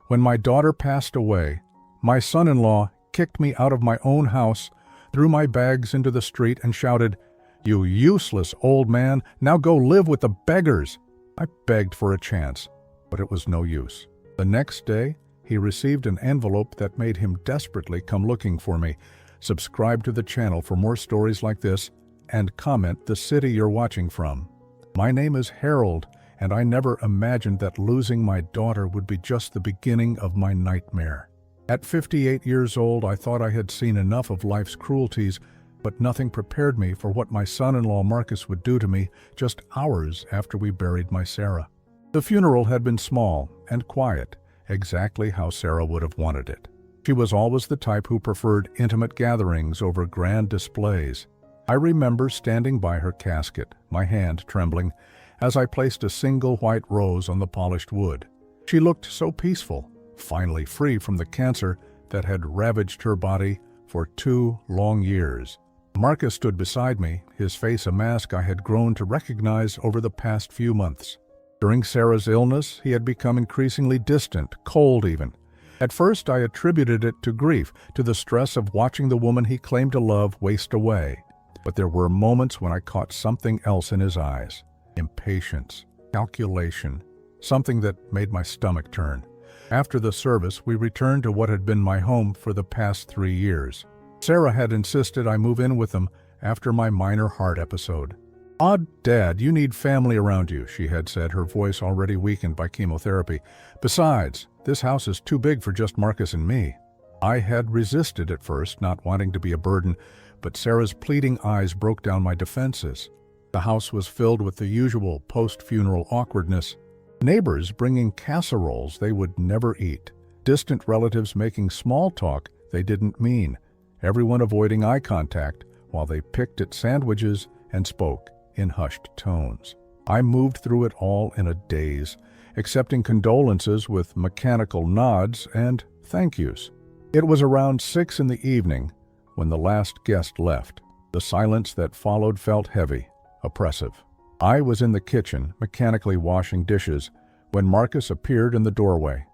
When my daughter passed away, my son-in-law kicked me out of my own house, threw my bags into the street, and shouted, "You useless old man, now go live with the beggars." I begged for a chance, but it was no use. The next day, he received an envelope that made him desperately come looking for me. Subscribe to the channel for more stories like this, and comment the city you're watching from. My name is Harold, and I never imagined that losing my daughter would be just the beginning of my nightmare. At 58 years old, I thought I had seen enough of life's cruelties, but nothing prepared me for what my son-in-law Marcus would do to me just hours after we buried my Sarah. The funeral had been small and quiet, exactly how Sarah would have wanted it. She was always the type who preferred intimate gatherings over grand displays. I remember standing by her casket, my hand trembling, as I placed a single white rose on the polished wood. She looked so peaceful, finally free from the cancer that had ravaged her body for 2 long years. Marcus stood beside me, his face a mask I had grown to recognize over the past few months. During Sarah's illness, he had become increasingly distant, cold even. At first, I attributed it to grief, to the stress of watching the woman he claimed to love waste away. But there were moments when I caught something else in his eyes. Impatience, calculation, something that made my stomach turn. After the service, we returned to what had been my home for the past 3 years. Sarah had insisted I move in with them after my minor heart episode. "Odd, Dad, you need family around you," she had said, her voice already weakened by chemotherapy. "Besides, this house is too big for just Marcus and me." I had resisted at first, not wanting to be a burden, but Sarah's pleading eyes broke down my defenses. The house was filled with the usual post-funeral awkwardness. Neighbors bringing casseroles they would never eat. Distant relatives making small talk they didn't mean. Everyone avoiding eye contact while they picked at sandwiches and spoke in hushed tones. I moved through it all in a daze, accepting condolences with mechanical nods and thank yous. It was around 6 in the evening when the last guest left. The silence that followed felt heavy, oppressive. I was in the kitchen, mechanically washing dishes, when Marcus appeared in the doorway.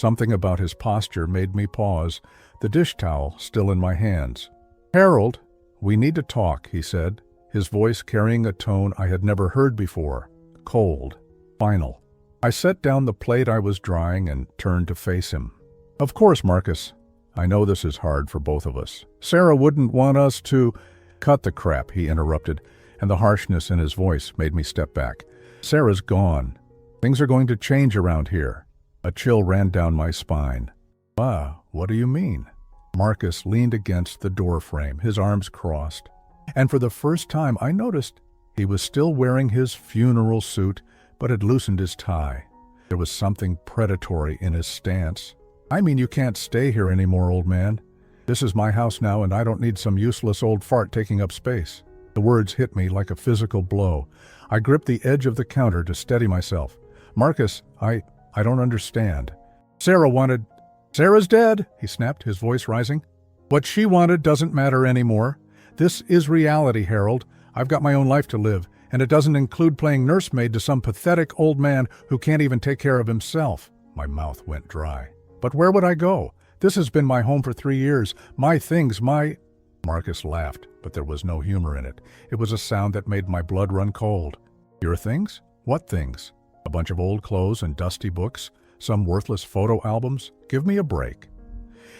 Something about his posture made me pause, the dish towel still in my hands. "Harold, we need to talk," he said, his voice carrying a tone I had never heard before, cold, final. I set down the plate I was drying and turned to face him. "Of course, Marcus. I know this is hard for both of us. Sarah wouldn't want us to—" "Cut the crap," he interrupted, and the harshness in his voice made me step back. "Sarah's gone. Things are going to change around here." A chill ran down my spine. What do you mean?" Marcus leaned against the door frame, his arms crossed. And for the first time I noticed he was still wearing his funeral suit, but had loosened his tie. There was something predatory in his stance. "I mean, you can't stay here anymore, old man. This is my house now, and I don't need some useless old fart taking up space." The words hit me like a physical blow. I gripped the edge of the counter to steady myself. "Marcus, I don't understand." Sarah's dead," he snapped, his voice rising. "What she wanted doesn't matter anymore. This is reality, Harold. I've got my own life to live, and it doesn't include playing nursemaid to some pathetic old man who can't even take care of himself." My mouth went dry. "But where would I go? This has been my home for 3 years. My things, Marcus laughed, but there was no humor in it. It was a sound that made my blood run cold. "Your things? What things? A bunch of old clothes and dusty books? Some worthless photo albums? Give me a break."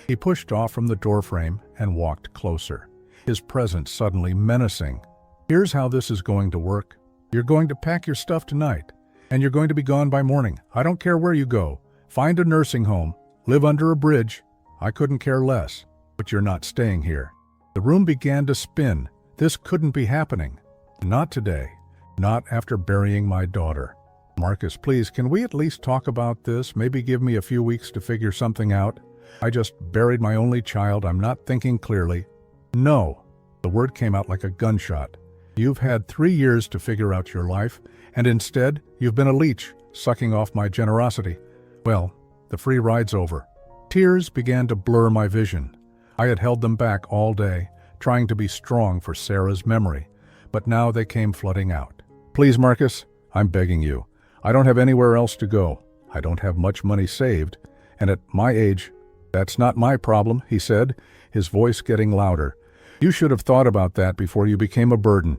He pushed off from the doorframe and walked closer, his presence suddenly menacing. "Here's how this is going to work. You're going to pack your stuff tonight, and you're going to be gone by morning. I don't care where you go. Find a nursing home. Live under a bridge. I couldn't care less. But you're not staying here." The room began to spin. This couldn't be happening. Not today. Not after burying my daughter. "Marcus, please, can we at least talk about this? Maybe give me a few weeks to figure something out. I just buried my only child. I'm not thinking clearly." "No." The word came out like a gunshot. "You've had 3 years to figure out your life, and instead you've been a leech, sucking off my generosity. Well, the free ride's over." Tears began to blur my vision. I had held them back all day, trying to be strong for Sarah's memory, but now they came flooding out. "Please, Marcus, I'm begging you. I don't have anywhere else to go. I don't have much money saved, And at my age, that's not my problem, he said, his voice getting louder. You should have thought about that before you became a burden.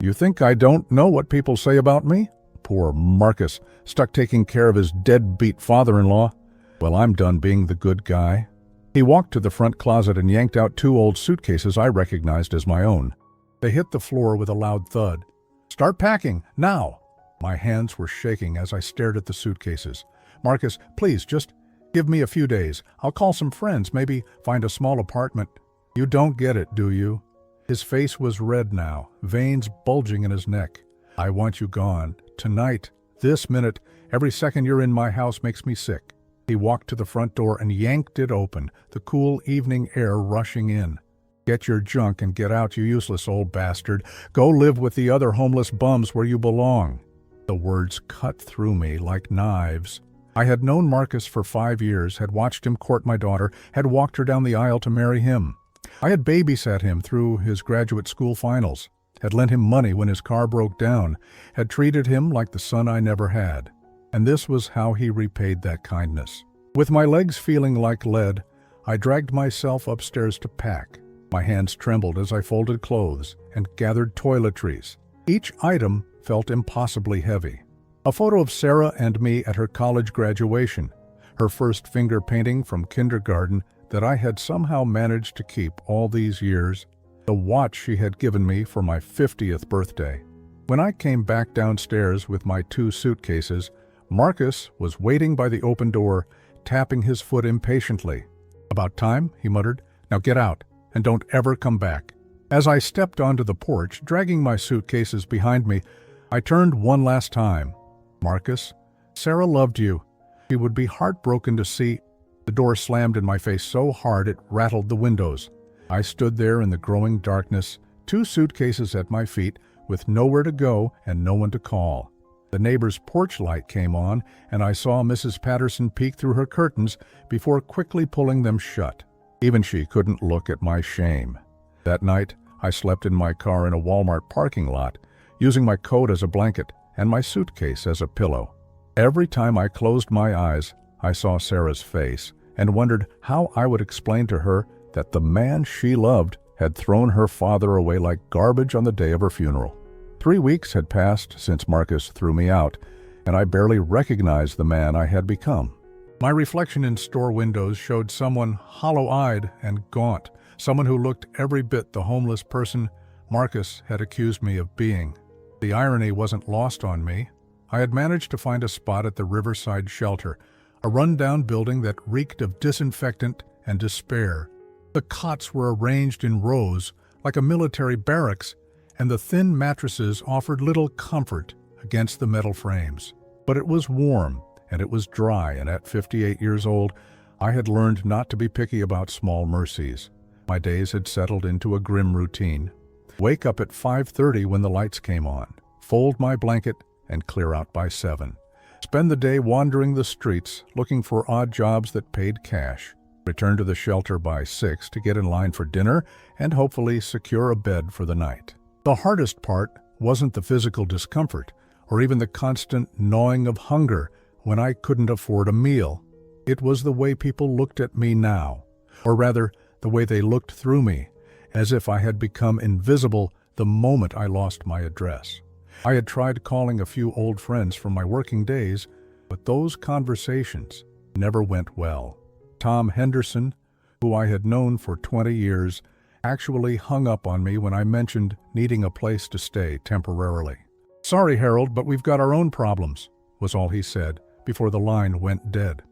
You think I don't know what people say about me? Poor Marcus, stuck taking care of his deadbeat father-in-law. Well, I'm done being the good guy. He walked to the front closet and yanked out 2 old suitcases I recognized as my own. They hit the floor with a loud thud. Start packing, now! My hands were shaking as I stared at the suitcases. Marcus, please, just give me a few days. I'll call some friends, maybe find a small apartment. You don't get it, do you? His face was red now, veins bulging in his neck. I want you gone. Tonight, this minute, every second you're in my house makes me sick. He walked to the front door and yanked it open, the cool evening air rushing in. Get your junk and get out, you useless old bastard. Go live with the other homeless bums where you belong. The words cut through me like knives. I had known Marcus for 5 years, had watched him court my daughter, had walked her down the aisle to marry him. I had babysat him through his graduate school finals, had lent him money when his car broke down, had treated him like the son I never had. And this was how he repaid that kindness. With my legs feeling like lead, I dragged myself upstairs to pack. My hands trembled as I folded clothes and gathered toiletries. Each item felt impossibly heavy. A photo of Sarah and me at her college graduation, her first finger painting from kindergarten that I had somehow managed to keep all these years, the watch she had given me for my 50th birthday. When I came back downstairs with my 2 suitcases, Marcus was waiting by the open door, tapping his foot impatiently. About time, he muttered. Now get out, and don't ever come back. As I stepped onto the porch, dragging my suitcases behind me, I turned one last time. Marcus, Sarah loved you. She would be heartbroken to see. The door slammed in my face so hard it rattled the windows. I stood there in the growing darkness, 2 suitcases at my feet, with nowhere to go and no one to call. The neighbor's porch light came on, and I saw Mrs. Patterson peek through her curtains before quickly pulling them shut. Even she couldn't look at my shame. That night, I slept in my car in a Walmart parking lot, using my coat as a blanket and my suitcase as a pillow. Every time I closed my eyes, I saw Sarah's face and wondered how I would explain to her that the man she loved had thrown her father away like garbage on the day of her funeral. 3 weeks had passed since Marcus threw me out, and I barely recognized the man I had become. My reflection in store windows showed someone hollow-eyed and gaunt, someone who looked every bit the homeless person Marcus had accused me of being. The irony wasn't lost on me. I had managed to find a spot at the Riverside Shelter, a run-down building that reeked of disinfectant and despair. The cots were arranged in rows, like a military barracks, and the thin mattresses offered little comfort against the metal frames. But it was warm, and it was dry, and at 58 years old, I had learned not to be picky about small mercies. My days had settled into a grim routine. Wake up at 5:30 when the lights came on, fold my blanket, and clear out by 7. Spend the day wandering the streets, looking for odd jobs that paid cash. Return to the shelter by 6 to get in line for dinner and hopefully secure a bed for the night. The hardest part wasn't the physical discomfort, or even the constant gnawing of hunger when I couldn't afford a meal. It was the way people looked at me now, or rather, the way they looked through me, as if I had become invisible the moment I lost my address. I had tried calling a few old friends from my working days, but those conversations never went well. Tom Henderson, who I had known for 20 years, actually hung up on me when I mentioned needing a place to stay temporarily. "Sorry, Harold, but we've got our own problems," was all he said before the line went dead.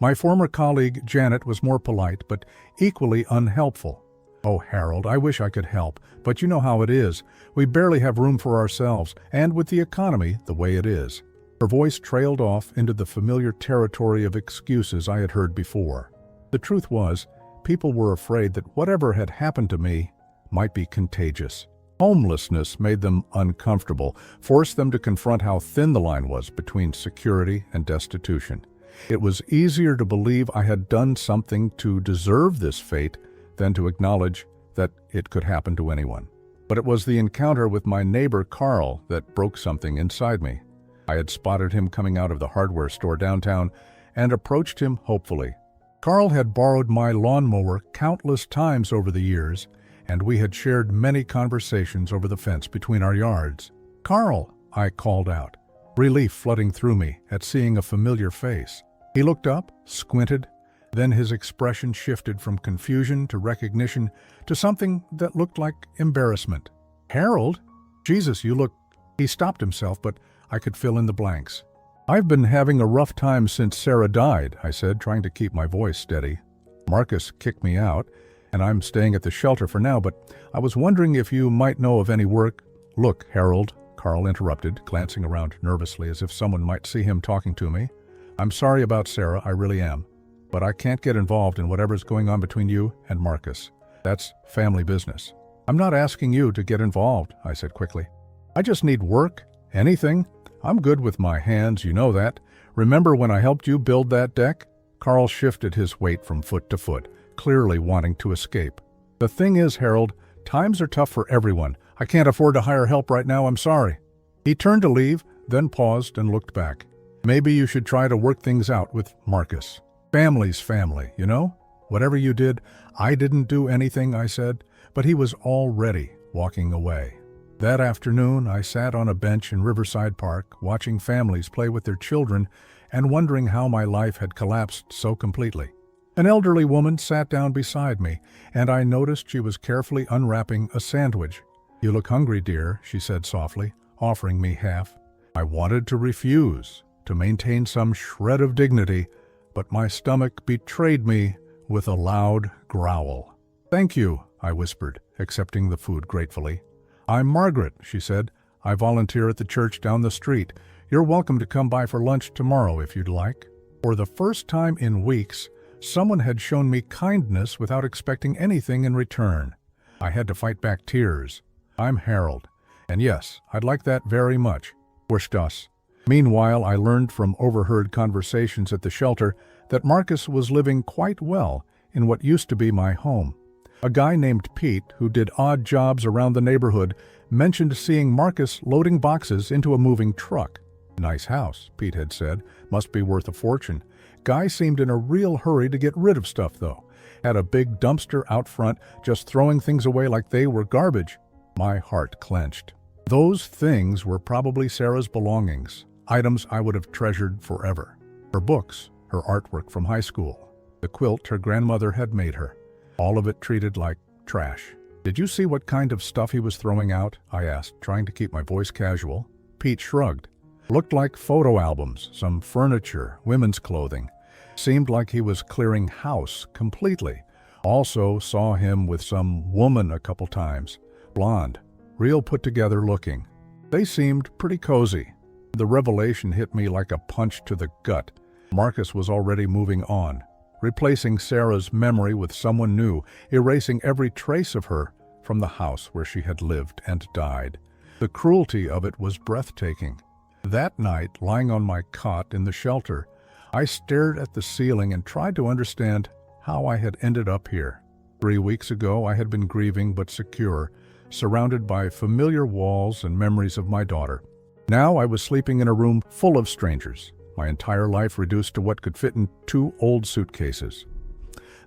My former colleague, Janet, was more polite, but equally unhelpful. "Oh, Harold, I wish I could help, but you know how it is. We barely have room for ourselves, and with the economy the way it is." Her voice trailed off into the familiar territory of excuses I had heard before. The truth was, people were afraid that whatever had happened to me might be contagious. Homelessness made them uncomfortable, forced them to confront how thin the line was between security and destitution. It was easier to believe I had done something to deserve this fate than to acknowledge that it could happen to anyone. But it was the encounter with my neighbor Carl that broke something inside me. I had spotted him coming out of the hardware store downtown and approached him hopefully, Carl had borrowed my lawnmower countless times over the years, and we had shared many conversations over the fence between our yards. "Carl," I called out, relief flooding through me at seeing a familiar face. He looked up, squinted, then his expression shifted from confusion to recognition to something that looked like embarrassment. "Harold? Jesus, you look—" He stopped himself, but I could fill in the blanks. "I've been having a rough time since Sarah died," I said, trying to keep my voice steady. "Marcus kicked me out, and I'm staying at the shelter for now, but I was wondering if you might know of any work—" "Look, Harold," Carl interrupted, glancing around nervously as if someone might see him talking to me. "I'm sorry about Sarah, I really am. But I can't get involved in whatever's going on between you and Marcus. That's family business." "I'm not asking you to get involved," I said quickly. "I just need work, anything. I'm good with my hands, you know that. Remember when I helped you build that deck?" Carl shifted his weight from foot to foot, clearly wanting to escape. "The thing is, Harold, times are tough for everyone. I can't afford to hire help right now, I'm sorry." He turned to leave, then paused and looked back. "Maybe you should try to work things out with Marcus. Family's family, you know? Whatever you did, I didn't do anything," I said, but he was already walking away. That afternoon, I sat on a bench in Riverside Park, watching families play with their children and wondering how my life had collapsed so completely. An elderly woman sat down beside me, and I noticed she was carefully unwrapping a sandwich. "You look hungry, dear," she said softly, offering me half. I wanted to refuse, to maintain some shred of dignity, but my stomach betrayed me with a loud growl. "Thank you," I whispered, accepting the food gratefully. "I'm Margaret," she said. "I volunteer at the church down the street. You're welcome to come by for lunch tomorrow if you'd like." For the first time in weeks, someone had shown me kindness without expecting anything in return. I had to fight back tears. "I'm Harold, and yes, I'd like that very much. Wished us." Meanwhile, I learned from overheard conversations at the shelter that Marcus was living quite well in what used to be my home. A guy named Pete, who did odd jobs around the neighborhood, mentioned seeing Marcus loading boxes into a moving truck. "Nice house," Pete had said. "Must be worth a fortune." Guy seemed in a real hurry to get rid of stuff, though. Had a big dumpster out front, just throwing things away like they were garbage. My heart clenched. Those things were probably Sarah's belongings, items I would have treasured forever. Her books, her artwork from high school, the quilt her grandmother had made her. All of it treated like trash. "Did you see what kind of stuff he was throwing out?" I asked, trying to keep my voice casual. Pete shrugged. "Looked like photo albums, some furniture, women's clothing. Seemed like he was clearing house completely. Also saw him with some woman a couple times. Blonde, real put together looking. They seemed pretty cozy." The revelation hit me like a punch to the gut. Marcus was already moving on, replacing Sarah's memory with someone new, erasing every trace of her from the house where she had lived and died. The cruelty of it was breathtaking. That night, lying on my cot in the shelter, I stared at the ceiling and tried to understand how I had ended up here. 3 weeks ago, I had been grieving but secure, surrounded by familiar walls and memories of my daughter. Now I was sleeping in a room full of strangers, my entire life reduced to what could fit in 2 old suitcases.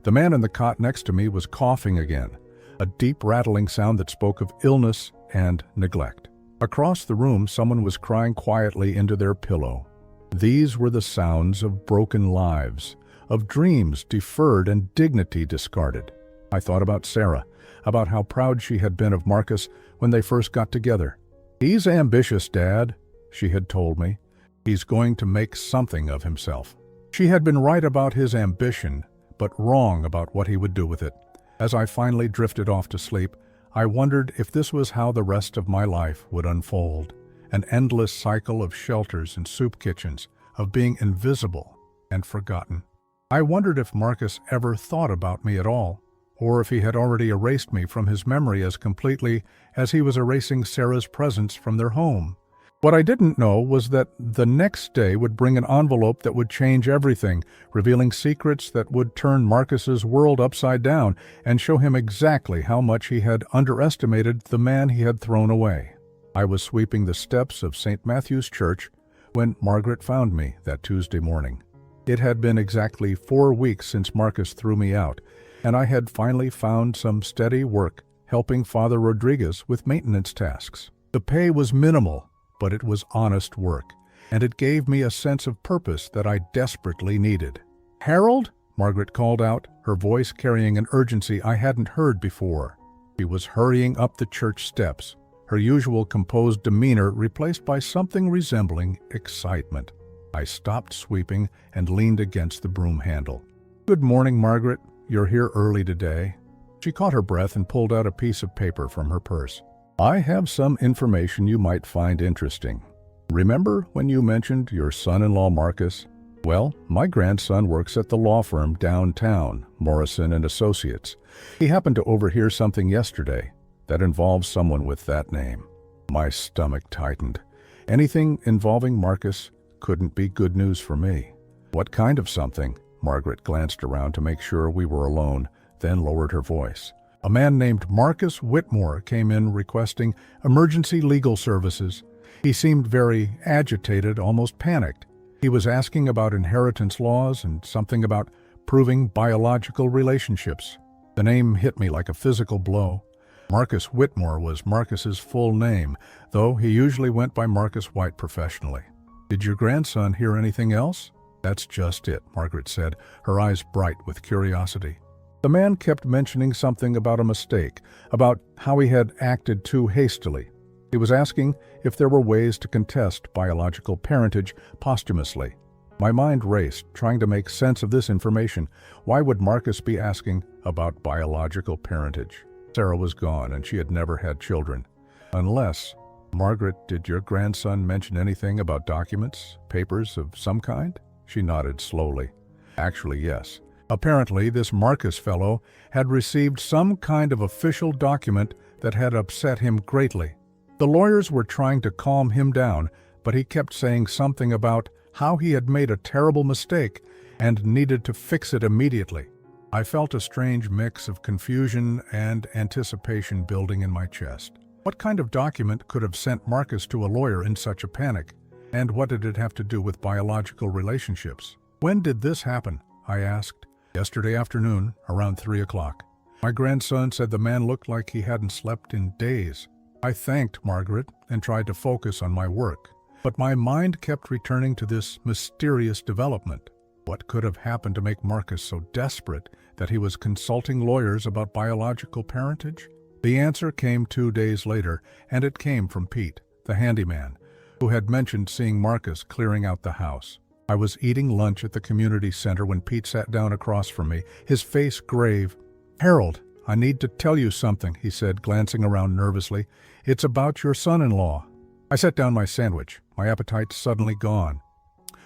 The man in the cot next to me was coughing again, a deep rattling sound that spoke of illness and neglect. Across the room, someone was crying quietly into their pillow. These were the sounds of broken lives, of dreams deferred and dignity discarded. I thought about Sarah, about how proud she had been of Marcus when they first got together. "He's ambitious, Dad," she had told me. "He's going to make something of himself." She had been right about his ambition, but wrong about what he would do with it. As I finally drifted off to sleep, I wondered if this was how the rest of my life would unfold. An endless cycle of shelters and soup kitchens, of being invisible and forgotten. I wondered if Marcus ever thought about me at all, or if he had already erased me from his memory as completely as he was erasing Sarah's presence from their home. What I didn't know was that the next day would bring an envelope that would change everything, revealing secrets that would turn Marcus's world upside down and show him exactly how much he had underestimated the man he had thrown away. I was sweeping the steps of St. Matthew's Church when Margaret found me that Tuesday morning. It had been exactly 4 weeks since Marcus threw me out, and I had finally found some steady work helping Father Rodriguez with maintenance tasks. The pay was minimal, but it was honest work, and it gave me a sense of purpose that I desperately needed. "Harold?" Margaret called out, her voice carrying an urgency I hadn't heard before. She was hurrying up the church steps, her usual composed demeanor replaced by something resembling excitement. I stopped sweeping and leaned against the broom handle. "Good morning, Margaret. You're here early today." She caught her breath and pulled out a piece of paper from her purse. "I have some information you might find interesting. Remember when you mentioned your son-in-law Marcus? Well, my grandson works at the law firm downtown, Morrison and Associates. He happened to overhear something yesterday that involves someone with that name." My stomach tightened. Anything involving Marcus couldn't be good news for me. "What kind of something?" Margaret glanced around to make sure we were alone, then lowered her voice. "A man named Marcus Whitmore came in requesting emergency legal services. He seemed very agitated, almost panicked. He was asking about inheritance laws and something about proving biological relationships." The name hit me like a physical blow. Marcus Whitmore was Marcus's full name, though he usually went by Marcus White professionally. "Did your grandson hear anything else?" "That's just it," Margaret said, her eyes bright with curiosity. "The man kept mentioning something about a mistake, about how he had acted too hastily. He was asking if there were ways to contest biological parentage posthumously." My mind raced, trying to make sense of this information. Why would Marcus be asking about biological parentage? Sarah was gone, and she had never had children. Unless... "Margaret, did your grandson mention anything about documents, papers of some kind?" She nodded slowly. "Actually, yes. Apparently, this Marcus fellow had received some kind of official document that had upset him greatly. The lawyers were trying to calm him down, but he kept saying something about how he had made a terrible mistake and needed to fix it immediately." I felt a strange mix of confusion and anticipation building in my chest. What kind of document could have sent Marcus to a lawyer in such a panic? And what did it have to do with biological relationships? "When did this happen?" I asked. "Yesterday afternoon, around 3 o'clock. My grandson said the man looked like he hadn't slept in days." I thanked Margaret and tried to focus on my work, but my mind kept returning to this mysterious development. What could have happened to make Marcus so desperate that he was consulting lawyers about biological parentage? The answer came 2 days later, and it came from Pete, the handyman, who had mentioned seeing Marcus clearing out the house. I was eating lunch at the community center when Pete sat down across from me, his face grave. "Harold, I need to tell you something," he said, glancing around nervously. "It's about your son-in-law." I set down my sandwich, my appetite suddenly gone.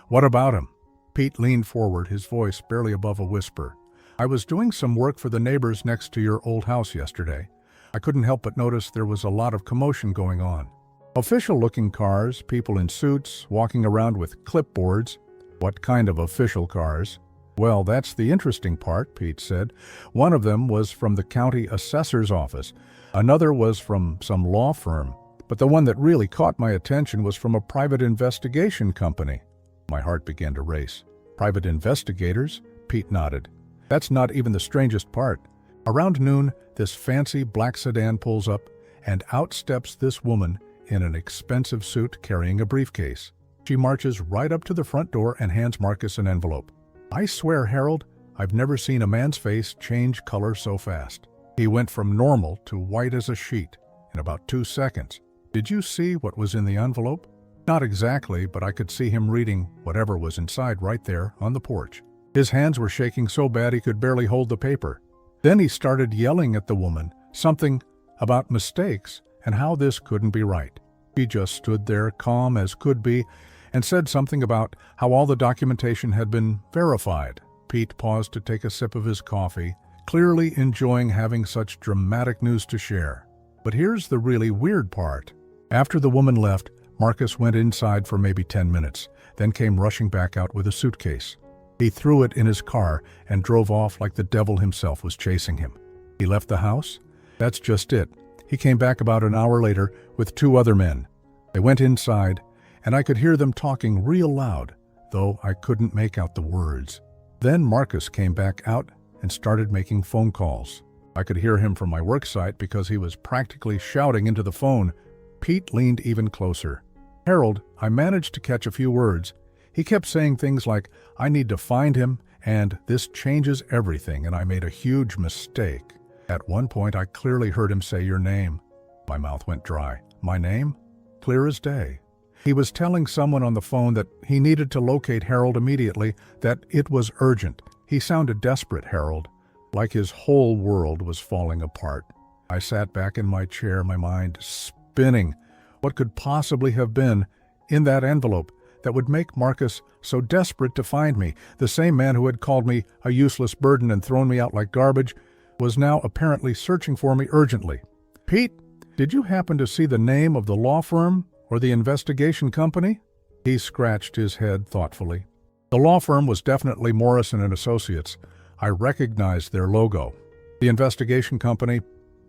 "What about him?" Pete leaned forward, his voice barely above a whisper. "I was doing some work for the neighbors next to your old house yesterday. I couldn't help but notice there was a lot of commotion going on. Official-looking cars, people in suits, walking around with clipboards." "What kind of official cars?" "Well, that's the interesting part," Pete said. "One of them was from the county assessor's office. Another was from some law firm. But the one that really caught my attention was from a private investigation company." My heart began to race. "Private investigators?" Pete nodded. "That's not even the strangest part. Around noon, this fancy black sedan pulls up, and out steps this woman in an expensive suit carrying a briefcase. She marches right up to the front door and hands Marcus an envelope. I swear, Harold, I've never seen a man's face change color so fast. He went from normal to white as a sheet in about 2 seconds. Did you see what was in the envelope?" "Not exactly, but I could see him reading whatever was inside right there on the porch. His hands were shaking so bad he could barely hold the paper. Then he started yelling at the woman, something about mistakes and how this couldn't be right. He just stood there calm as could be and said something about how all the documentation had been verified." Pete paused to take a sip of his coffee, clearly enjoying having such dramatic news to share. But here's the really weird part. After the woman left, Marcus went inside for maybe 10 minutes, then came rushing back out with a suitcase. He threw it in his car and drove off like the devil himself was chasing him. He left the house? That's just it. He came back about an hour later with 2 other men. They went inside, and I could hear them talking real loud. though I couldn't make out the words. Then Marcus came back out and started making phone calls. I could hear him from my work site because he was practically shouting into the phone. Pete leaned even closer. "Harold, I managed to catch a few words. He kept saying things like, 'I need to find him,' and 'this changes everything,' and I made a huge mistake." At one point, I clearly heard him say your name. My mouth went dry. My name? Clear as day. He was telling someone on the phone that he needed to locate Harold immediately, that it was urgent. He sounded desperate, Harold, like his whole world was falling apart. I sat back in my chair, my mind spinning. What could possibly have been in that envelope that would make Marcus so desperate to find me? The same man who had called me a useless burden and thrown me out like garbage was now apparently searching for me urgently. "Pete, did you happen to see the name of the law firm or the investigation company?" He scratched his head thoughtfully. The law firm was definitely Morrison and Associates. I recognized their logo. The investigation company,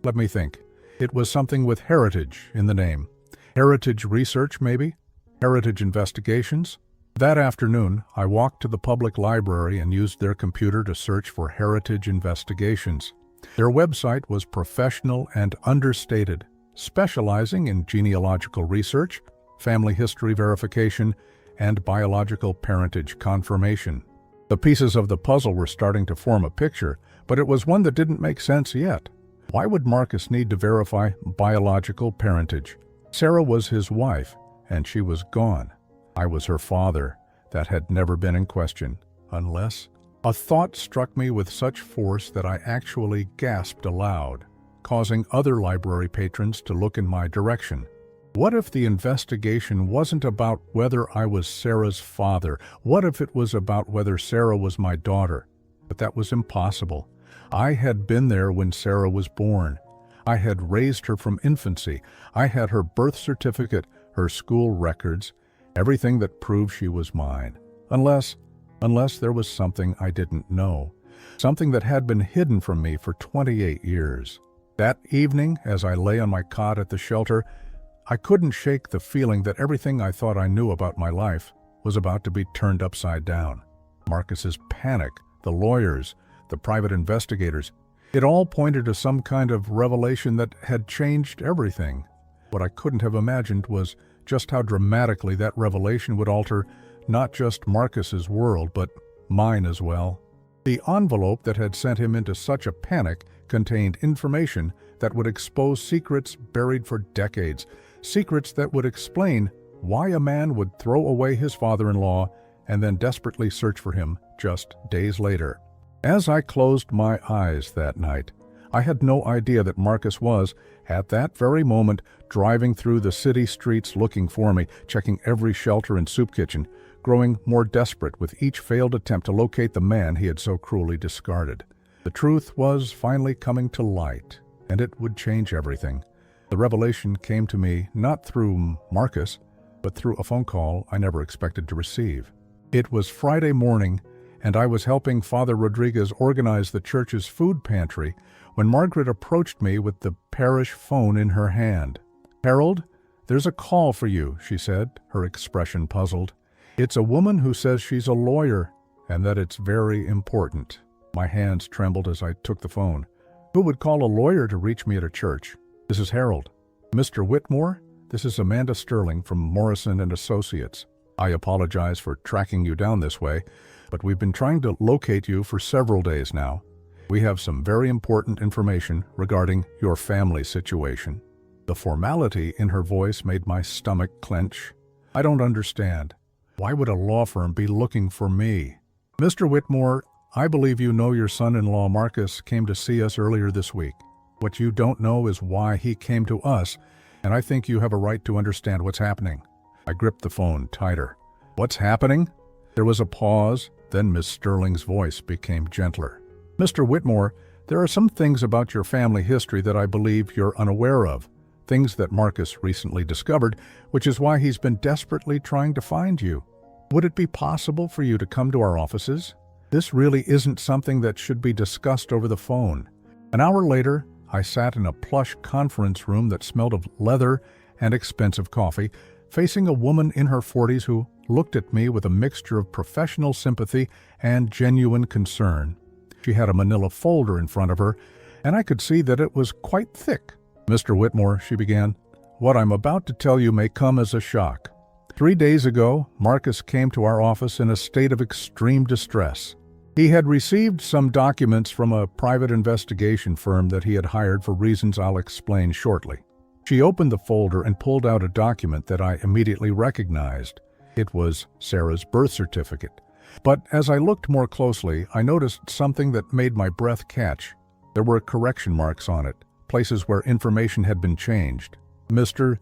let me think. It was something with heritage in the name. Heritage Research, maybe? Heritage Investigations? That afternoon, I walked to the public library and used their computer to search for Heritage Investigations. Their website was professional and understated, specializing in genealogical research, family history verification, and biological parentage confirmation. The pieces of the puzzle were starting to form a picture, but it was one that didn't make sense yet. Why would Marcus need to verify biological parentage? Sarah was his wife, and she was gone. I was her father. That had never been in question, unless... A thought struck me with such force that I actually gasped aloud, causing other library patrons to look in my direction. What if the investigation wasn't about whether I was Sarah's father? What if it was about whether Sarah was my daughter? But that was impossible. I had been there when Sarah was born. I had raised her from infancy. I had her birth certificate, her school records, everything that proved she was mine. Unless there was something I didn't know, something that had been hidden from me for 28 years. That evening, as I lay on my cot at the shelter, I couldn't shake the feeling that everything I thought I knew about my life was about to be turned upside down. Marcus's panic, the lawyers, the private investigators, it all pointed to some kind of revelation that had changed everything. What I couldn't have imagined was just how dramatically that revelation would alter not just Marcus's world, but mine as well. The envelope that had sent him into such a panic contained information that would expose secrets buried for decades, secrets that would explain why a man would throw away his father-in-law and then desperately search for him just days later. As I closed my eyes that night, I had no idea that Marcus was, at that very moment, driving through the city streets looking for me, checking every shelter and soup kitchen, growing more desperate with each failed attempt to locate the man he had so cruelly discarded. The truth was finally coming to light, and it would change everything. The revelation came to me not through Marcus, but through a phone call I never expected to receive. It was Friday morning, and I was helping Father Rodriguez organize the church's food pantry when Margaret approached me with the parish phone in her hand. "Harold, there's a call for you," she said, her expression puzzled. "It's a woman who says she's a lawyer and that it's very important." My hands trembled as I took the phone. Who would call a lawyer to reach me at a church? "This is Harold." "Mr. Whitmore, this is Amanda Sterling from Morrison and Associates. I apologize for tracking you down this way, but we've been trying to locate you for several days now. We have some very important information regarding your family situation." The formality in her voice made my stomach clench. "I don't understand. Why would a law firm be looking for me?" "Mr. Whitmore, I believe you know your son-in-law Marcus came to see us earlier this week. What you don't know is why he came to us, and I think you have a right to understand what's happening." I gripped the phone tighter. "What's happening?" There was a pause, then Miss Sterling's voice became gentler. "Mr. Whitmore, there are some things about your family history that I believe you're unaware of. Things that Marcus recently discovered, which is why he's been desperately trying to find you. Would it be possible for you to come to our offices? This really isn't something that should be discussed over the phone." An hour later, I sat in a plush conference room that smelled of leather and expensive coffee, facing a woman in her 40s who looked at me with a mixture of professional sympathy and genuine concern. She had a manila folder in front of her, and I could see that it was quite thick. "Mr. Whitmore," she began, "what I'm about to tell you may come as a shock. 3 days ago, Marcus came to our office in a state of extreme distress. He had received some documents from a private investigation firm that he had hired for reasons I'll explain shortly." She opened the folder and pulled out a document that I immediately recognized. It was Sarah's birth certificate. But as I looked more closely, I noticed something that made my breath catch. There were correction marks on it, places where information had been changed. "Mr.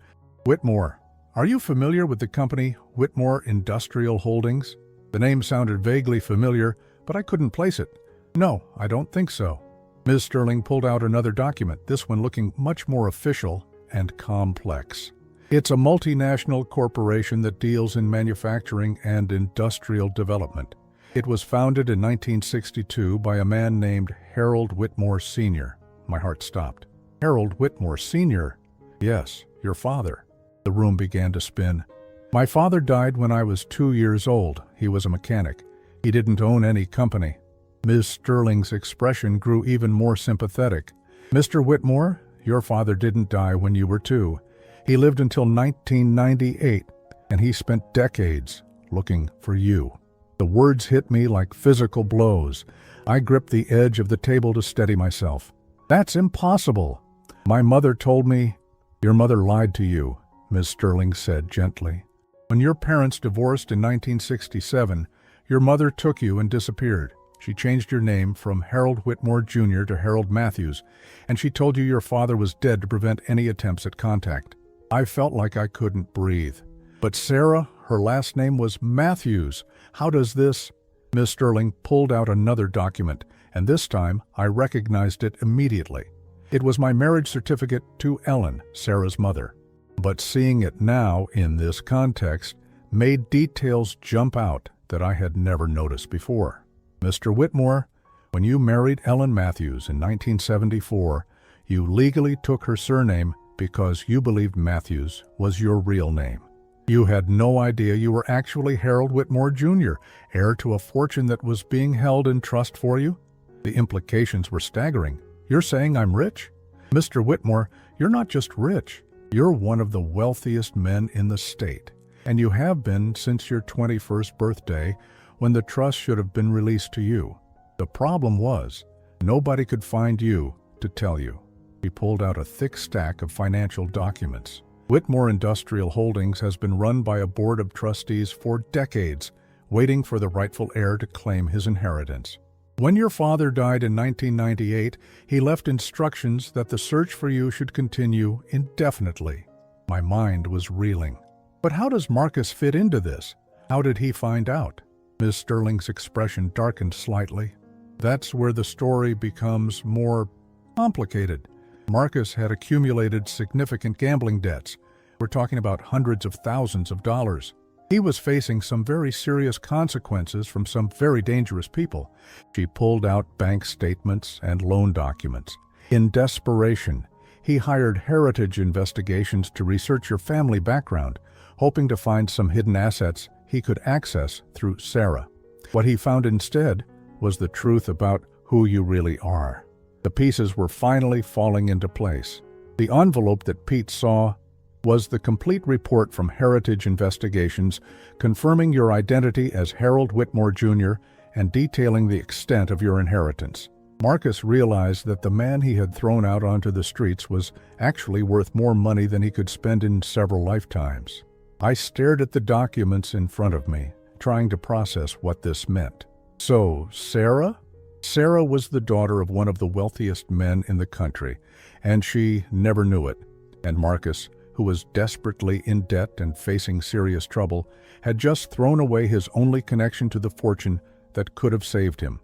Whitmore, are you familiar with the company Whitmore Industrial Holdings?" The name sounded vaguely familiar, but I couldn't place it. "No, I don't think so." Ms. Sterling pulled out another document, this one looking much more official and complex. "It's a multinational corporation that deals in manufacturing and industrial development. It was founded in 1962 by a man named Harold Whitmore Sr." My heart stopped. "Harold Whitmore Sr.? Yes, your father." The room began to spin. "My father died when I was 2 years old. He was a mechanic. He didn't own any company." Ms. Sterling's expression grew even more sympathetic. "Mr. Whitmore, your father didn't die when you were 2. He lived until 1998, and he spent decades looking for you." The words hit me like physical blows. I gripped the edge of the table to steady myself. "That's impossible. My mother told me—" "Your mother lied to you," Ms. Sterling said gently. "When your parents divorced in 1967, your mother took you and disappeared. She changed your name from Harold Whitmore Jr. to Harold Matthews, and she told you your father was dead to prevent any attempts at contact." I felt like I couldn't breathe. "But Sarah, her last name was Matthews. How does this—" Ms. Sterling pulled out another document, and this time I recognized it immediately. It was my marriage certificate to Ellen, Sarah's mother. But seeing it now in this context made details jump out that I had never noticed before. "Mr. Whitmore, when you married Ellen Matthews in 1974, you legally took her surname because you believed Matthews was your real name. You had no idea you were actually Harold Whitmore Jr., heir to a fortune that was being held in trust for you? The implications were staggering. You're saying I'm rich? Mr. Whitmore, you're not just rich. You're one of the wealthiest men in the state. And you have been since your 21st birthday, when the trust should have been released to you. The problem was, nobody could find you to tell you." He pulled out a thick stack of financial documents. "Whitmore Industrial Holdings has been run by a board of trustees for decades, waiting for the rightful heir to claim his inheritance. When your father died in 1998, he left instructions that the search for you should continue indefinitely." My mind was reeling. "But how does Marcus fit into this? How did he find out?" Ms. Sterling's expression darkened slightly. "That's where the story becomes more complicated. Marcus had accumulated significant gambling debts. We're talking about hundreds of thousands of dollars. He was facing some very serious consequences from some very dangerous people." She pulled out bank statements and loan documents. "In desperation, he hired heritage investigations to research your family background, hoping to find some hidden assets he could access through Sarah. What he found instead was the truth about who you really are. The pieces were finally falling into place. The envelope that Pete saw was the complete report from Heritage Investigations confirming your identity as Harold Whitmore Jr. and detailing the extent of your inheritance. Marcus realized that the man he had thrown out onto the streets was actually worth more money than he could spend in several lifetimes." I stared at the documents in front of me, trying to process what this meant. "So, Sarah?" Sarah was the daughter of one of the wealthiest men in the country, and she never knew it. And Marcus, who was desperately in debt and facing serious trouble, had just thrown away his only connection to the fortune that could have saved him.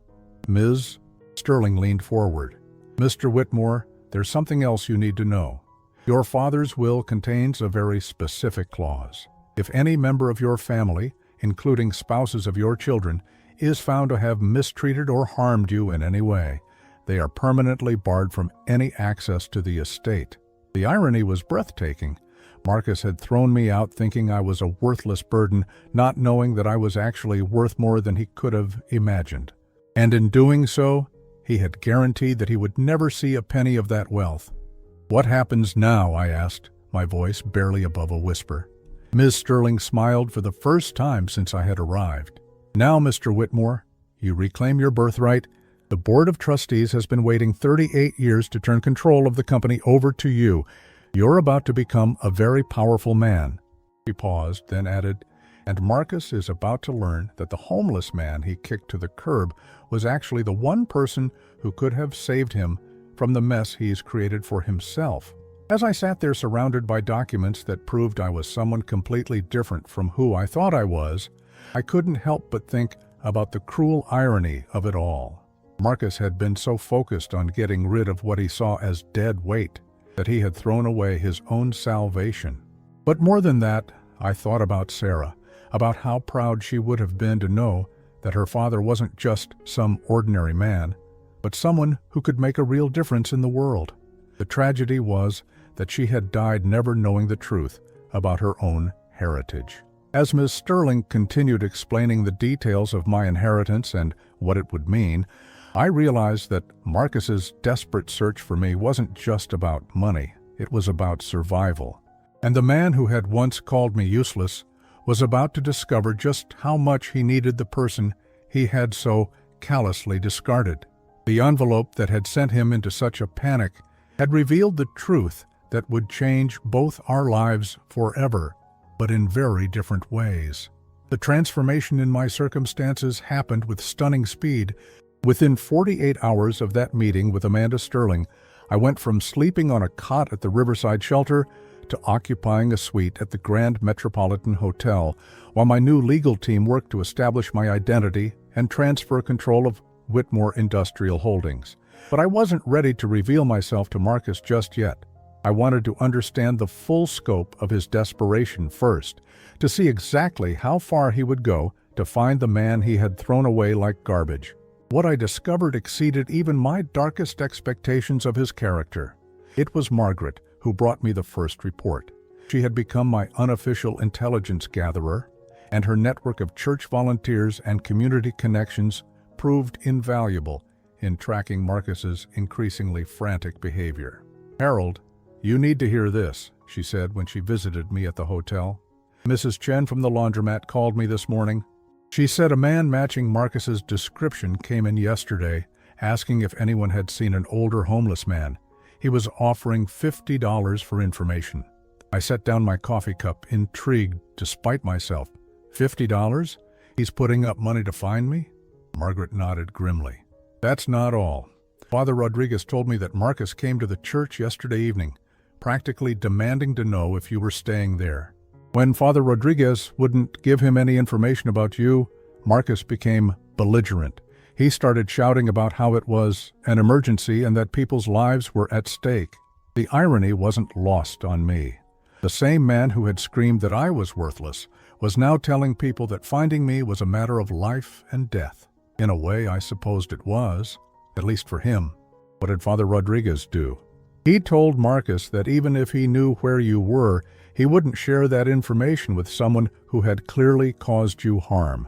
"Ms. Sterling leaned forward. "Mr. Whitmore, there's something else you need to know. Your father's will contains a very specific clause. If any member of your family, including spouses of your children, is found to have mistreated or harmed you in any way, they are permanently barred from any access to the estate." The irony was breathtaking. Marcus had thrown me out thinking I was a worthless burden, not knowing that I was actually worth more than he could have imagined. And in doing so, he had guaranteed that he would never see a penny of that wealth. "What happens now?" I asked, my voice barely above a whisper. Ms. Sterling smiled for the first time since I had arrived. "Now, Mr. Whitmore, you reclaim your birthright. The Board of Trustees has been waiting 38 years to turn control of the company over to you. You're about to become a very powerful man." She paused, then added, "And Marcus is about to learn that the homeless man he kicked to the curb was actually the one person who could have saved him from the mess he's created for himself." As I sat there surrounded by documents that proved I was someone completely different from who I thought I was, I couldn't help but think about the cruel irony of it all. Marcus had been so focused on getting rid of what he saw as dead weight that he had thrown away his own salvation. But more than that, I thought about Sarah, about how proud she would have been to know that her father wasn't just some ordinary man, but someone who could make a real difference in the world. The tragedy was that she had died never knowing the truth about her own heritage. As Ms. Sterling continued explaining the details of my inheritance and what it would mean, I realized that Marcus's desperate search for me wasn't just about money, it was about survival. And the man who had once called me useless was about to discover just how much he needed the person he had so callously discarded. The envelope that had sent him into such a panic had revealed the truth that would change both our lives forever, but in very different ways. The transformation in my circumstances happened with stunning speed. Within 48 hours of that meeting with Amanda Sterling, I went from sleeping on a cot at the Riverside Shelter to occupying a suite at the Grand Metropolitan Hotel, while my new legal team worked to establish my identity and transfer control of Whitmore Industrial Holdings. But I wasn't ready to reveal myself to Marcus just yet. I wanted to understand the full scope of his desperation first, to see exactly how far he would go to find the man he had thrown away like garbage. What I discovered exceeded even my darkest expectations of his character. It was Margaret who brought me the first report. She had become my unofficial intelligence gatherer, and her network of church volunteers and community connections proved invaluable in tracking Marcus's increasingly frantic behavior. "Harold, you need to hear this," she said when she visited me at the hotel. "Mrs. Chen from the laundromat called me this morning. She said a man matching Marcus's description came in yesterday, asking if anyone had seen an older homeless man. He was offering $50 for information." I set down my coffee cup, intrigued despite myself. $50? He's putting up money to find me? Margaret nodded grimly. "That's not all. Father Rodriguez told me that Marcus came to the church yesterday evening, practically demanding to know if you were staying there. When Father Rodriguez wouldn't give him any information about you, Marcus became belligerent. He started shouting about how it was an emergency and that people's lives were at stake. The irony wasn't lost on me. The same man who had screamed that I was worthless was now telling people that finding me was a matter of life and death. In a way, I supposed it was, at least for him. What did Father Rodriguez do? He told Marcus that even if he knew where you were, he wouldn't share that information with someone who had clearly caused you harm.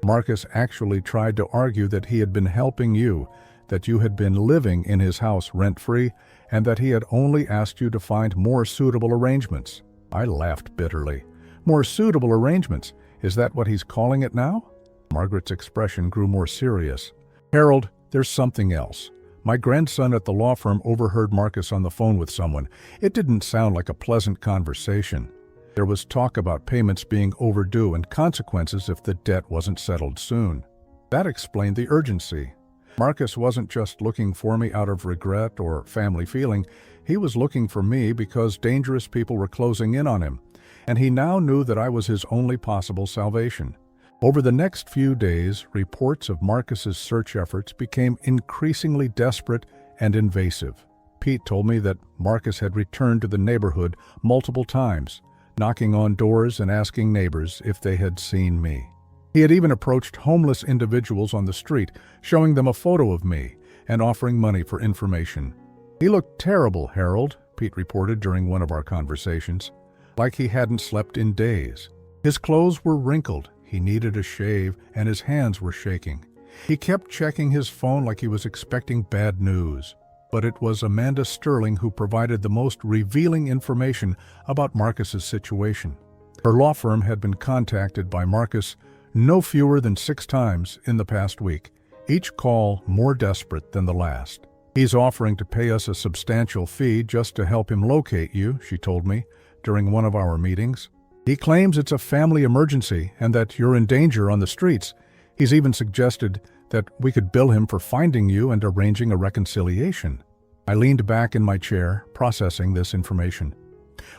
Marcus actually tried to argue that he had been helping you, that you had been living in his house rent-free, and that he had only asked you to find more suitable arrangements. I laughed bitterly. More suitable arrangements? Is that what he's calling it now? Margaret's expression grew more serious. "Harold, there's something else. My grandson at the law firm overheard Marcus on the phone with someone. It didn't sound like a pleasant conversation. There was talk about payments being overdue and consequences if the debt wasn't settled soon. That explained the urgency. Marcus wasn't just looking for me out of regret or family feeling. He was looking for me because dangerous people were closing in on him, and he now knew that I was his only possible salvation. Over the next few days, reports of Marcus's search efforts became increasingly desperate and invasive. Pete told me that Marcus had returned to the neighborhood multiple times, knocking on doors and asking neighbors if they had seen me. He had even approached homeless individuals on the street, showing them a photo of me and offering money for information. "He looked terrible, Harold," Pete reported during one of our conversations. like he hadn't slept in days. His clothes were wrinkled, he needed a shave, and his hands were shaking. He kept checking his phone like he was expecting bad news. But it was Amanda Sterling who provided the most revealing information about Marcus's situation. Her law firm had been contacted by Marcus no fewer than 6 times in the past week, each call more desperate than the last. "He's offering to pay us a substantial fee just to help him locate you," she told me during one of our meetings. "He claims it's a family emergency and that you're in danger on the streets. He's even suggested that we could bill him for finding you and arranging a reconciliation." I leaned back in my chair, processing this information.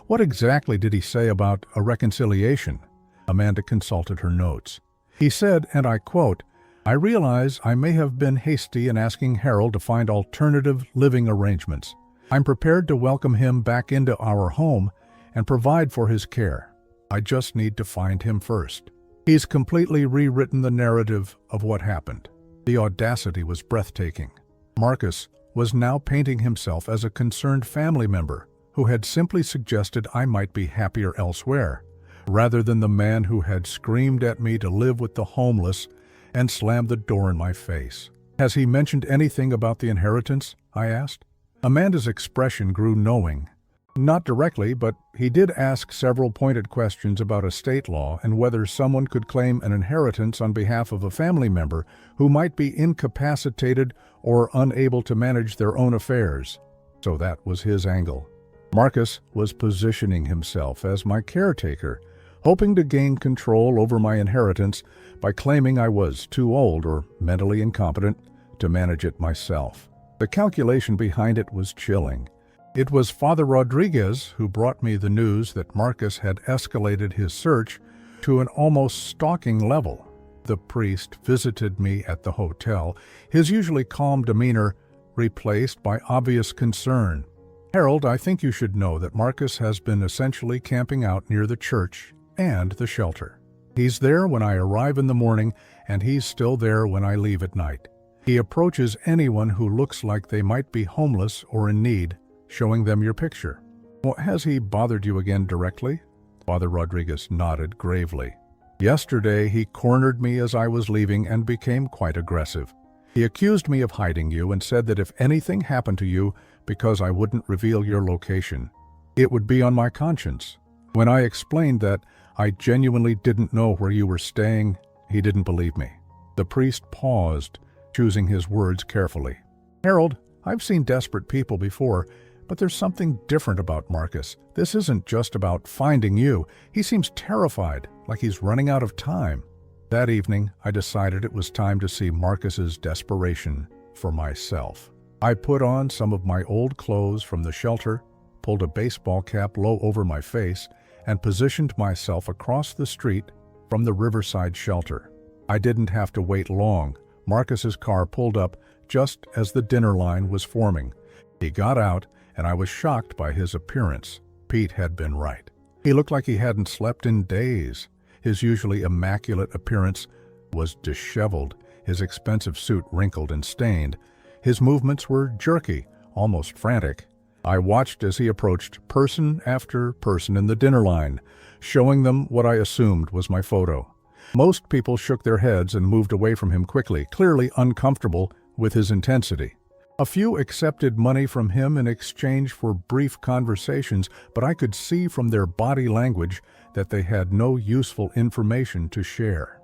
What exactly did he say about a reconciliation? Amanda consulted her notes. He said, and I quote, "I realize I may have been hasty in asking Harold to find alternative living arrangements. I'm prepared to welcome him back into our home and provide for his care. I just need to find him first." He's completely rewritten the narrative of what happened. The audacity was breathtaking. Marcus was now painting himself as a concerned family member who had simply suggested I might be happier elsewhere, rather than the man who had screamed at me to live with the homeless and slammed the door in my face. "Has he mentioned anything about the inheritance?" I asked. Amanda's expression grew knowing. "Not directly, but he did ask several pointed questions about estate law and whether someone could claim an inheritance on behalf of a family member who might be incapacitated or unable to manage their own affairs." So that was his angle. Marcus was positioning himself as my caretaker, hoping to gain control over my inheritance by claiming I was too old or mentally incompetent to manage it myself. The calculation behind it was chilling. It was Father Rodriguez who brought me the news that Marcus had escalated his search to an almost stalking level. The priest visited me at the hotel, his usually calm demeanor replaced by obvious concern. "Harold, I think you should know that Marcus has been essentially camping out near the church and the shelter. He's there when I arrive in the morning, and he's still there when I leave at night. He approaches anyone who looks like they might be homeless or in need, showing them your picture." "Well, has he bothered you again directly?" Father Rodriguez nodded gravely. "Yesterday he cornered me as I was leaving and became quite aggressive. He accused me of hiding you and said that if anything happened to you because I wouldn't reveal your location, it would be on my conscience. When I explained that I genuinely didn't know where you were staying, he didn't believe me." The priest paused, choosing his words carefully. "Harold, I've seen desperate people before, but there's something different about Marcus. This isn't just about finding you. He seems terrified, like he's running out of time." That evening, I decided it was time to see Marcus's desperation for myself. I put on some of my old clothes from the shelter, pulled a baseball cap low over my face, and positioned myself across the street from the Riverside shelter. I didn't have to wait long. Marcus's car pulled up just as the dinner line was forming. He got out, and I was shocked by his appearance. Pete had been right. He looked like he hadn't slept in days. His usually immaculate appearance was disheveled, his expensive suit wrinkled and stained. His movements were jerky, almost frantic. I watched as he approached person after person in the dinner line, showing them what I assumed was my photo. Most people shook their heads and moved away from him quickly, clearly uncomfortable with his intensity. A few accepted money from him in exchange for brief conversations, but I could see from their body language that they had no useful information to share.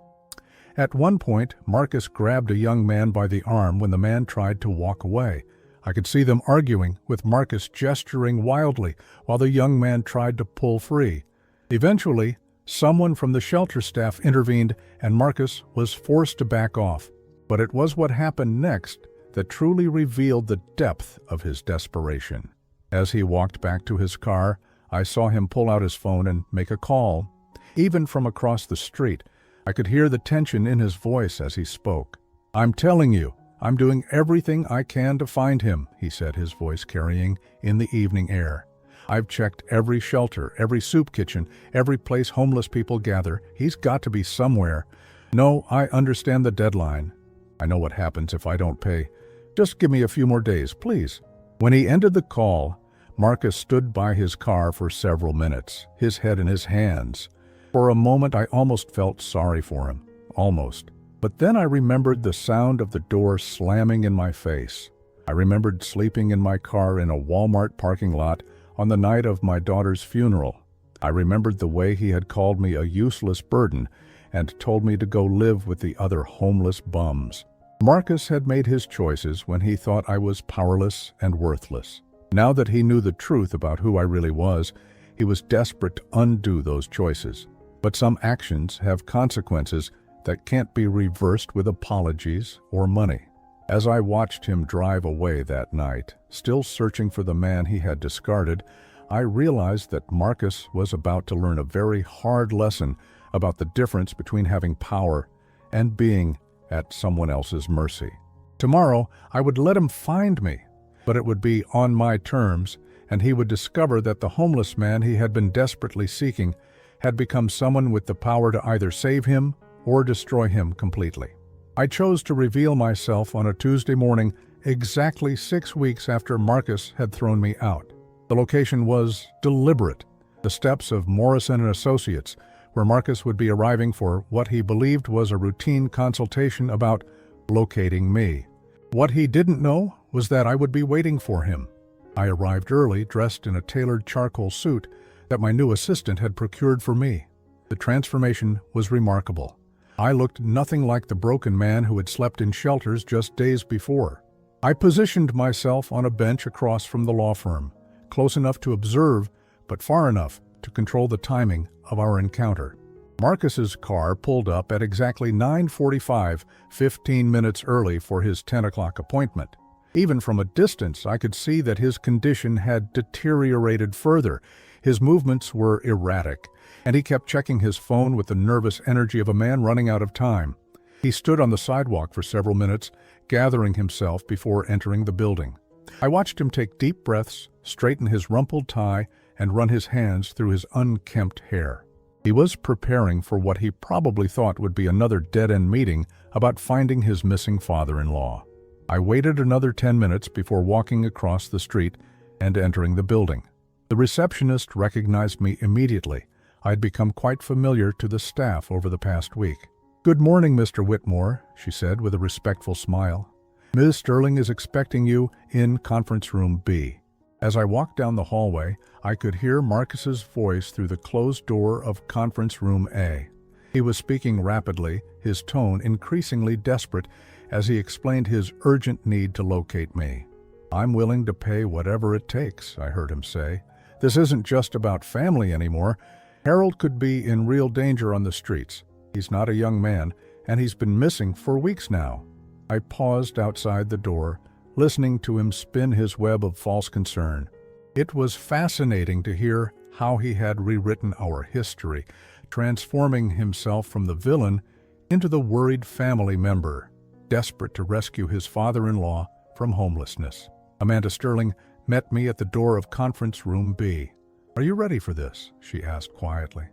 At one point, Marcus grabbed a young man by the arm when the man tried to walk away. I could see them arguing, with Marcus gesturing wildly while the young man tried to pull free. Eventually, someone from the shelter staff intervened and Marcus was forced to back off. But it was what happened next that truly revealed the depth of his desperation. As he walked back to his car, I saw him pull out his phone and make a call. Even from across the street, I could hear the tension in his voice as he spoke. "I'm telling you, I'm doing everything I can to find him," he said, his voice carrying in the evening air. "I've checked every shelter, every soup kitchen, every place homeless people gather. He's got to be somewhere. No, I understand the deadline. I know what happens if I don't pay. Just give me a few more days, please." When he ended the call, Marcus stood by his car for several minutes, his head in his hands. For a moment I almost felt sorry for him. Almost. But then I remembered the sound of the door slamming in my face. I remembered sleeping in my car in a Walmart parking lot on the night of my daughter's funeral. I remembered the way he had called me a useless burden and told me to go live with the other homeless bums. Marcus had made his choices when he thought I was powerless and worthless. Now that he knew the truth about who I really was, he was desperate to undo those choices. But some actions have consequences that can't be reversed with apologies or money. As I watched him drive away that night, still searching for the man he had discarded, I realized that Marcus was about to learn a very hard lesson about the difference between having power and being at someone else's mercy. Tomorrow, I would let him find me, but it would be on my terms, and he would discover that the homeless man he had been desperately seeking had become someone with the power to either save him or destroy him completely. I chose to reveal myself on a Tuesday morning exactly 6 weeks after Marcus had thrown me out. The location was deliberate, the steps of Morrison & Associates, where Marcus would be arriving for what he believed was a routine consultation about locating me. What he didn't know was that I would be waiting for him. I arrived early, dressed in a tailored charcoal suit that my new assistant had procured for me. The transformation was remarkable. I looked nothing like the broken man who had slept in shelters just days before. I positioned myself on a bench across from the law firm, close enough to observe, but far enough to control the timing of our encounter. Marcus's car pulled up at exactly 9:45, 15 minutes early for his 10 o'clock appointment. Even from a distance, I could see that his condition had deteriorated further. His movements were erratic, and he kept checking his phone with the nervous energy of a man running out of time. He stood on the sidewalk for several minutes, gathering himself before entering the building. I watched him take deep breaths, straighten his rumpled tie, and run his hands through his unkempt hair. He was preparing for what he probably thought would be another dead-end meeting about finding his missing father-in-law. I waited another 10 minutes before walking across the street and entering the building. The receptionist recognized me immediately. I had become quite familiar to the staff over the past week. "Good morning, Mr. Whitmore," she said with a respectful smile. "Ms. Sterling is expecting you in conference room B." As I walked down the hallway, I could hear Marcus's voice through the closed door of conference room A. He was speaking rapidly, his tone increasingly desperate as he explained his urgent need to locate me. "I'm willing to pay whatever it takes," I heard him say. "This isn't just about family anymore. Harold could be in real danger on the streets. He's not a young man, and he's been missing for weeks now." I paused outside the door, listening to him spin his web of false concern. It was fascinating to hear how he had rewritten our history, transforming himself from the villain into the worried family member, desperate to rescue his father-in-law from homelessness. Amanda Sterling met me at the door of conference room B. "Are you ready for this?" she asked quietly.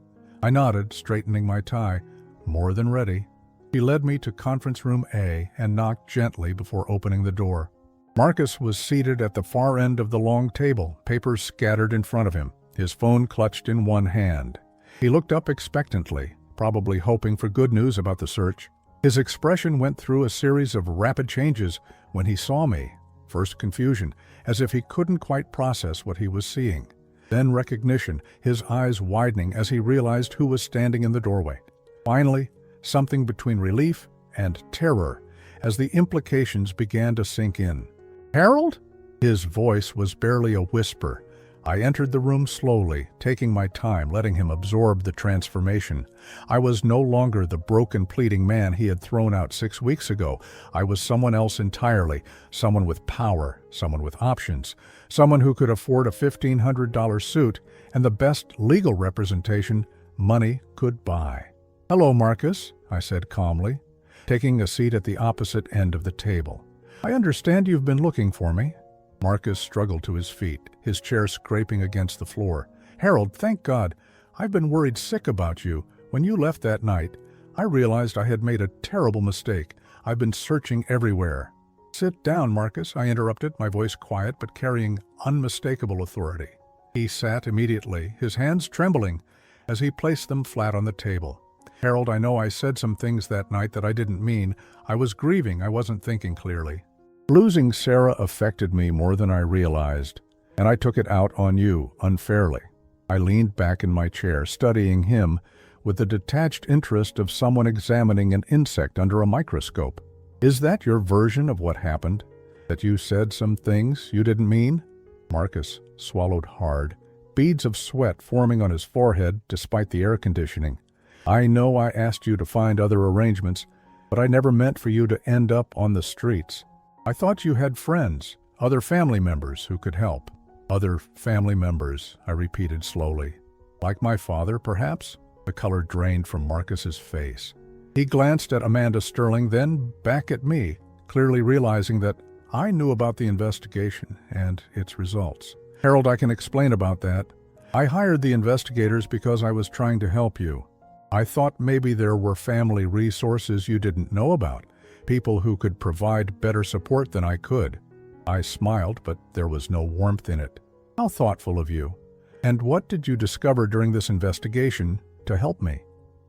I nodded, straightening my tie. "More than ready." She led me to conference room A and knocked gently before opening the door. Marcus was seated at the far end of the long table, papers scattered in front of him, his phone clutched in one hand. He looked up expectantly, probably hoping for good news about the search. His expression went through a series of rapid changes when he saw me. First confusion, as if he couldn't quite process what he was seeing. Then recognition, his eyes widening as he realized who was standing in the doorway. Finally, something between relief and terror as the implications began to sink in. "Harold?" His voice was barely a whisper. I entered the room slowly, taking my time, letting him absorb the transformation. I was no longer the broken, pleading man he had thrown out 6 weeks ago. I was someone else entirely, someone with power, someone with options, someone who could afford a $1,500 suit and the best legal representation money could buy. "Hello, Marcus," I said calmly, taking a seat at the opposite end of the table. "I understand you've been looking for me." Marcus struggled to his feet, his chair scraping against the floor. "Harold, thank God. I've been worried sick about you. When you left that night, I realized I had made a terrible mistake. I've been searching everywhere." Sit down, Marcus, I interrupted, my voice quiet but carrying unmistakable authority. He sat immediately, his hands trembling as he placed them flat on the table. Harold, I know I said some things that night that I didn't mean. I was grieving, I wasn't thinking clearly. Losing Sarah affected me more than I realized, and I took it out on you, unfairly. I leaned back in my chair, studying him with the detached interest of someone examining an insect under a microscope. Is that your version of what happened? That you said some things you didn't mean? Marcus swallowed hard, beads of sweat forming on his forehead despite the air conditioning. I know I asked you to find other arrangements, but I never meant for you to end up on the streets. I thought you had friends, other family members who could help. Other family members, I repeated slowly. Like my father, perhaps? The color drained from Marcus's face. He glanced at Amanda Sterling, then back at me, clearly realizing that I knew about the investigation and its results. Harold, I can explain about that. I hired the investigators because I was trying to help you. I thought maybe there were family resources you didn't know about, people who could provide better support than I could. I smiled, but there was no warmth in it. How thoughtful of you. And what did you discover during this investigation to help me?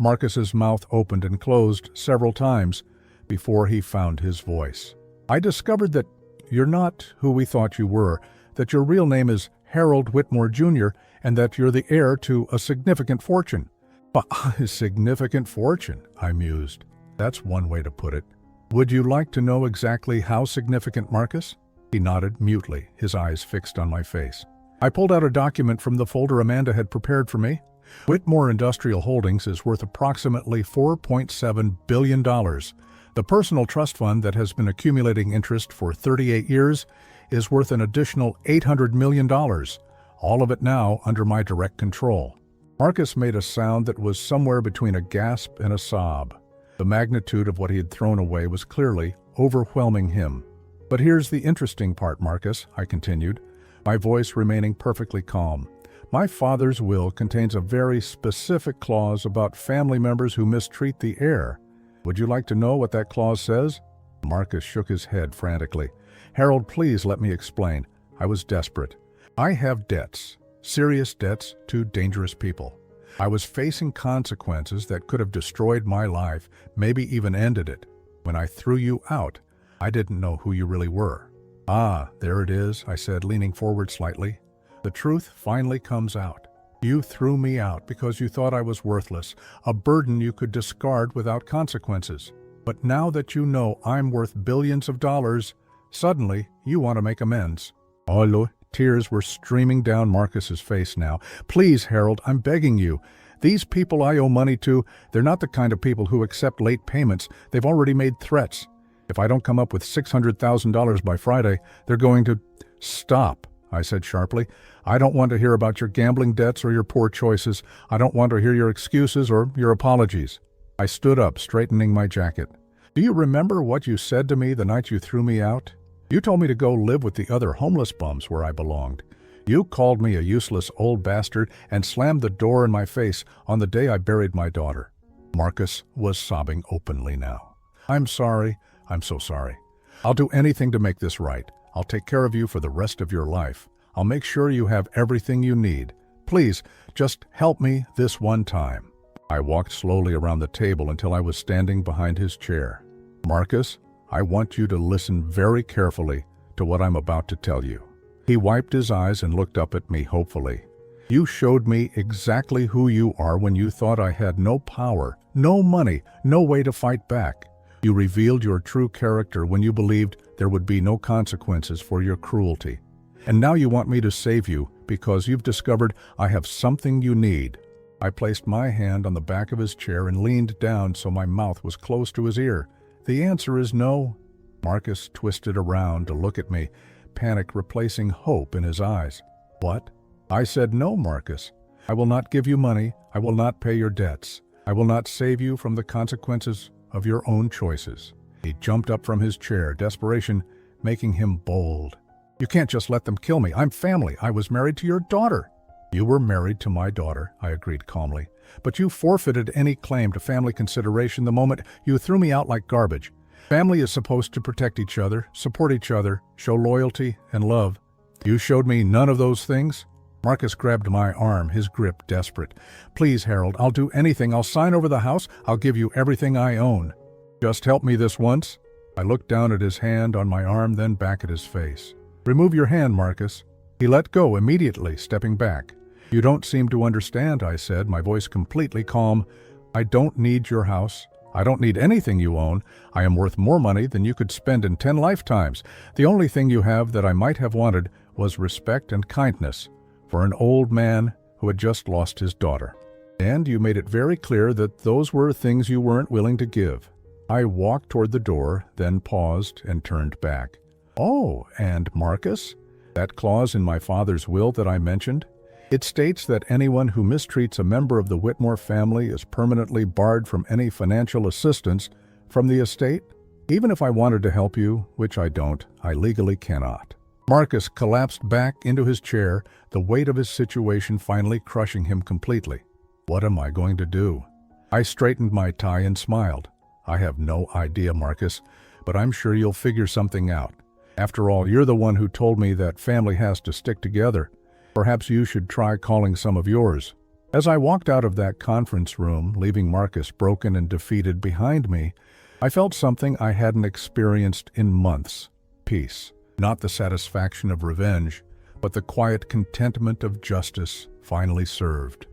Marcus's mouth opened and closed several times before he found his voice. I discovered that you're not who we thought you were, that your real name is Harold Whitmore Jr., and that you're the heir to a significant fortune. A significant fortune, I mused. That's one way to put it. Would you like to know exactly how significant, Marcus? He nodded mutely, his eyes fixed on my face. I pulled out a document from the folder Amanda had prepared for me. Whitmore Industrial Holdings is worth approximately $4.7 billion. The personal trust fund that has been accumulating interest for 38 years is worth an additional $800 million, all of it now under my direct control. Marcus made a sound that was somewhere between a gasp and a sob. The magnitude of what he had thrown away was clearly overwhelming him. But here's the interesting part, Marcus, I continued, my voice remaining perfectly calm. My father's will contains a very specific clause about family members who mistreat the heir. Would you like to know what that clause says? Marcus shook his head frantically. Harold, please let me explain. I was desperate. I have debts. Serious debts to dangerous people. I was facing consequences that could have destroyed my life, maybe even ended it. When I threw you out, I didn't know who you really were. Ah, there it is, I said, leaning forward slightly. The truth finally comes out. You threw me out because you thought I was worthless, a burden you could discard without consequences. But now that you know I'm worth billions of dollars, suddenly you want to make amends. Oh, Lord. Tears were streaming down Marcus's face now. Please, Harold, I'm begging you. These people I owe money to, they're not the kind of people who accept late payments. They've already made threats. If I don't come up with $600,000 by Friday, they're going to... Stop, I said sharply. I don't want to hear about your gambling debts or your poor choices. I don't want to hear your excuses or your apologies. I stood up, straightening my jacket. Do you remember what you said to me the night you threw me out? You told me to go live with the other homeless bums where I belonged. You called me a useless old bastard and slammed the door in my face on the day I buried my daughter. Marcus was sobbing openly now. I'm sorry. I'm so sorry. I'll do anything to make this right. I'll take care of you for the rest of your life. I'll make sure you have everything you need. Please, just help me this one time. I walked slowly around the table until I was standing behind his chair. Marcus, I want you to listen very carefully to what I'm about to tell you. He wiped his eyes and looked up at me hopefully. You showed me exactly who you are when you thought I had no power, no money, no way to fight back. You revealed your true character when you believed there would be no consequences for your cruelty. And now you want me to save you because you've discovered I have something you need. I placed my hand on the back of his chair and leaned down so my mouth was close to his ear. The answer is no. Marcus twisted around to look at me, panic replacing hope in his eyes. What? I said no, Marcus. I will not give you money. I will not pay your debts. I will not save you from the consequences of your own choices. He jumped up from his chair, desperation making him bold. You can't just let them kill me. I'm family. I was married to your daughter. You were married to my daughter, I agreed calmly. But you forfeited any claim to family consideration the moment you threw me out like garbage. Family is supposed to protect each other, support each other, show loyalty and love. You showed me none of those things? Marcus grabbed my arm, his grip desperate. Please, Harold, I'll do anything. I'll sign over the house. I'll give you everything I own. Just help me this once. I looked down at his hand on my arm, then back at his face. Remove your hand, Marcus. He let go immediately, stepping back. You don't seem to understand, I said, my voice completely calm. I don't need your house. I don't need anything you own. I am worth more money than you could spend in 10 lifetimes. The only thing you have that I might have wanted was respect and kindness for an old man who had just lost his daughter. And you made it very clear that those were things you weren't willing to give. I walked toward the door, then paused and turned back. Oh, and Marcus? That clause in my father's will that I mentioned? It states that anyone who mistreats a member of the Whitmore family is permanently barred from any financial assistance from the estate. Even if I wanted to help you, which I don't, I legally cannot. Marcus collapsed back into his chair, the weight of his situation finally crushing him completely. What am I going to do? I straightened my tie and smiled. I have no idea, Marcus, but I'm sure you'll figure something out. After all, you're the one who told me that family has to stick together. Perhaps you should try calling some of yours. As I walked out of that conference room, leaving Marcus broken and defeated behind me, I felt something I hadn't experienced in months. Peace. Not the satisfaction of revenge, but the quiet contentment of justice finally served.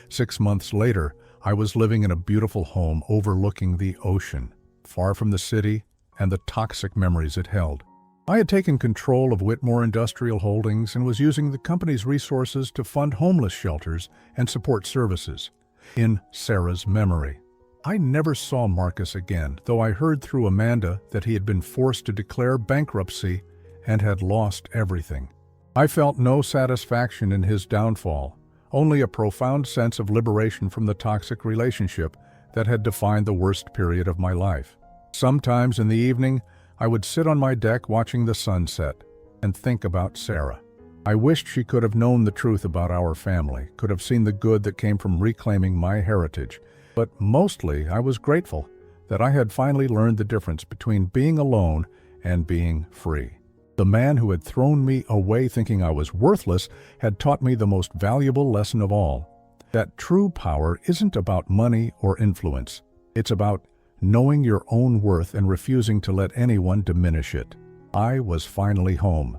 6 months later, I was living in a beautiful home overlooking the ocean, far from the city and the toxic memories it held. I had taken control of Whitmore Industrial Holdings and was using the company's resources to fund homeless shelters and support services. In Sarah's memory. I never saw Marcus again, though I heard through Amanda that he had been forced to declare bankruptcy and had lost everything. I felt no satisfaction in his downfall, only a profound sense of liberation from the toxic relationship that had defined the worst period of my life. Sometimes in the evening, I would sit on my deck watching the sunset and think about Sarah. I wished she could have known the truth about our family, could have seen the good that came from reclaiming my heritage. But mostly I was grateful that I had finally learned the difference between being alone and being free. The man who had thrown me away thinking I was worthless had taught me the most valuable lesson of all. That true power isn't about money or influence. It's about knowing your own worth and refusing to let anyone diminish it. I was finally home,